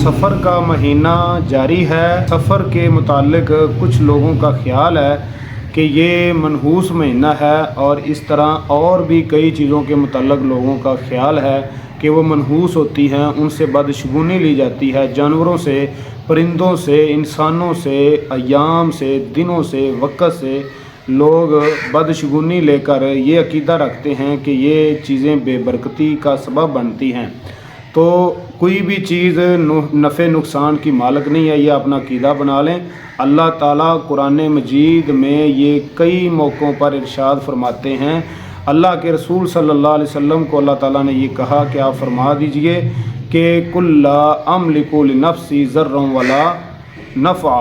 सफ़र का महीना जारी है। सफ़र के मुतालिक कुछ लोगों का ख्याल है कि ये मनहूस महीना है, और इस तरह और भी कई चीज़ों के मुतालिक लोगों का ख्याल है कि वो मनहूस होती हैं, उनसे बदशगुनी ली जाती है। जानवरों से, परिंदों से, इंसानों से, अय्याम से, दिनों से, वक़्त से लोग बदशगुनी लेकर ये अकीदा रखते हैं कि ये चीज़ें बेबरकती का सबब बनती हैं। तो कोई भी चीज़ नफ़े नुकसान की मालिक नहीं है, ये अपना अकीदा बना लें। अल्लाह ताला कुरान मजीद में ये कई मौक़ों पर इरशाद फरमाते हैं। अल्लाह के रसूल सल्लल्लाहु अलैहि वसल्लम को अल्लाह ताला ने ये कहा कि आप फरमा दीजिए कि कुल ला अमलिकु लिनफ्सी ज़र्रन वला नफ़ा,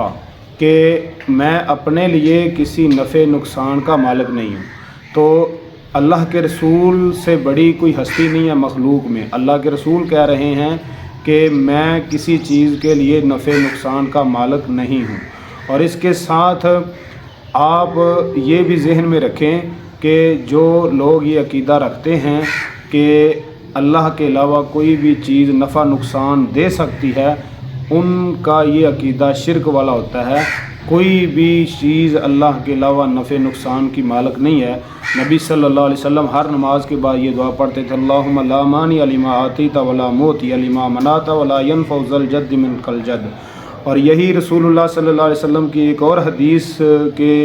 कि मैं अपने लिए किसी नफ़े नुकसान का मालिक नहीं हूँ। तो अल्लाह के रसूल से बड़ी कोई हस्ती नहीं है मखलूक में। अल्लाह के रसूल कह रहे हैं कि मैं किसी चीज़ के लिए नफ़े नुकसान का मालिक नहीं हूँ। और इसके साथ आप ये भी जहन में रखें कि जो लोग ये अकीदा रखते हैं कि अल्लाह के अलावा कोई भी चीज़ नफ़ा नुकसान दे सकती है, उनका ये अकीदा शिरक वाला होता है। कोई भी चीज़ अल्लाह के अलावा नफ़े नुकसान की मालिक नहीं है। नबी सल्लल्लाहु अलैहि वसल्लम हर नमाज के बाद ये दुआ पढ़ते थे, अल्लाहुम्मा ला मानिअ लिमा आतीता वला मुअतिअ लिमा मनाता वला यनफ़उ ज़ल जद्दि मिनकल जद्द। और यही रसूलुल्लाह सल्लल्लाहु अलैहि वसल्लम की एक और हदीस के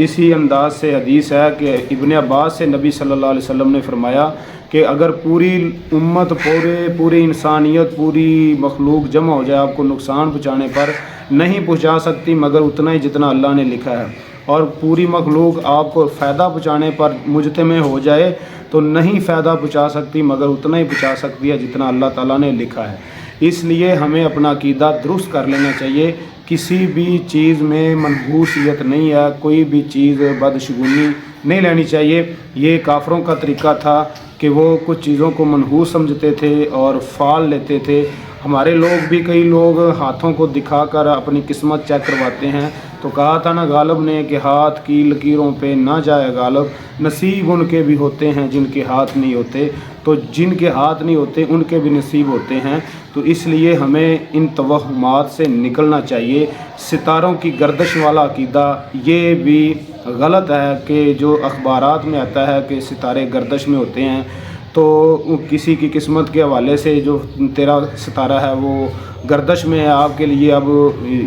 इसी अंदाज से हदीस है कि इब्न अब्बास से नबी सल्लल्लाहु अलैहि वसल्लम ने फरमाया कि अगर पूरी उम्मत, पूरी इंसानियत, पूरी मखलूक जमा हो जाए, आपको नुकसान पहुँचाने पर नहीं पहुँचा सकती मगर उतना ही जितना अल्लाह ने लिखा है। और पूरी मखलूक आपको फ़ायदा पहुँचाने पर मुजतमे हो जाए तो नहीं फ़ायदा पहुँचा सकती मगर उतना ही पहुँचा सकती है जितना अल्लाह ताला ने लिखा है। इसलिए हमें अपना अकीदा दुरुस्त कर लेना चाहिए। किसी भी चीज़ में मनहूसियत नहीं है, कोई भी चीज़ बदशगुनी नहीं लेनी चाहिए। ये काफ़रों का तरीका था कि वो कुछ चीज़ों को मनहूस समझते थे और फ़ाल लेते थे। हमारे लोग भी, कई लोग हाथों को दिखाकर अपनी किस्मत चेक करवाते हैं। तो कहा था ना गालिब ने कि हाथ की लकीरों पे ना जाए गालिब, नसीब उनके भी होते हैं जिनके हाथ नहीं होते। तो जिनके हाथ नहीं होते उनके भी नसीब होते हैं। तो इसलिए हमें इन तवहुमात से निकलना चाहिए। सितारों की गर्दिश वाला अकीदा ये भी गलत है कि जो अखबारात में आता है कि सितारे गर्दिश में होते हैं, तो किसी की किस्मत के हवाले से जो तेरा सितारा है वो गर्दिश में है, आपके लिए अब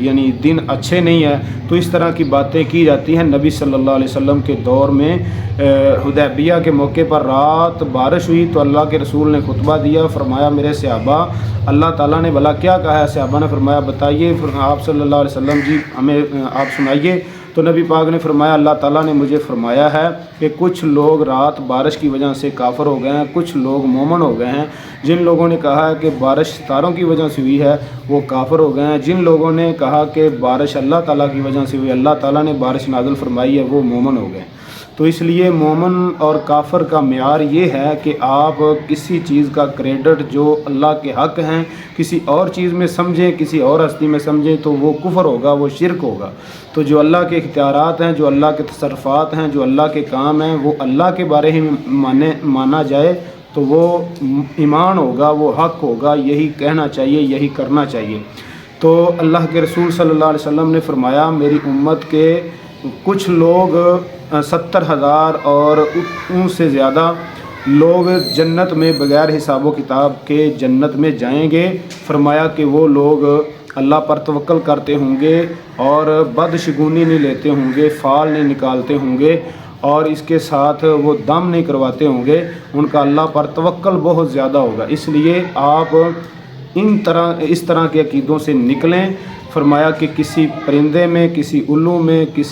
यानी दिन अच्छे नहीं है। तो इस तरह की बातें की जाती हैं। नबी सल्लल्लाहु अलैहि वसल्लम के दौर में हुदैबिया के मौके पर रात बारिश हुई तो अल्लाह के रसूल ने खुतबा दिया, फरमाया मेरे सहाबा, अल्लाह ताला ने भला क्या कहा है? सहाबा ने फरमाया बताइए आप सल्लल्लाहु अलैहि वसल्लम जी, हमें आप सुनाइए। तो नबी पाक ने फरमाया अल्लाह ताला ने मुझे फरमाया है कि कुछ लोग रात बारिश की वजह से काफ़िर हो गए हैं, कुछ लोग मोमन हो गए हैं। जिन लोगों ने कहा है कि बारिश सितारों की वजह से हुई है वो काफ़िर हो गए हैं। जिन लोगों ने कहा कि बारिश अल्लाह ताला की वजह से हुई, अल्लाह ताला ने बारिश नाज़िल फरमाई है, वो मोमन हो गए। तो इसलिए मोमन और काफ़िर का मेयार ये है कि आप किसी चीज़ का क्रेडिट जो अल्लाह के हक़ हैं किसी और चीज़ में समझें, किसी और हस्ती में समझें, तो वो कुफ़र होगा, वो शिरक होगा। तो जो अल्लाह के इख्तियारात हैं, जो अल्लाह के तसर्रुफ़ात हैं, जो अल्लाह के काम हैं, वो अल्लाह के बारे में माना जाए तो वो ईमान होगा, वो हक़ होगा। यही कहना चाहिए, यही करना चाहिए। तो अल्लाह के रसूल सल्लल्लाहु अलैहि वसल्लम ने फरमाया मेरी उम्मत के कुछ लोग 70,000 और उनसे ज़्यादा लोग जन्नत में बग़ैर हिसाब किताब के जन्नत में जाएंगे। फरमाया कि वो लोग अल्लाह पर तवक्कल करते होंगे और बदशगुनी नहीं लेते होंगे, फ़ाल नहीं निकालते होंगे, और इसके साथ वो दम नहीं करवाते होंगे। उनका अल्लाह पर तवक्कल बहुत ज़्यादा होगा। इसलिए आप इस तरह के अकीदों से निकलें। फरमाया कि किसी परिंदे में, किसी उल्लू में, किसी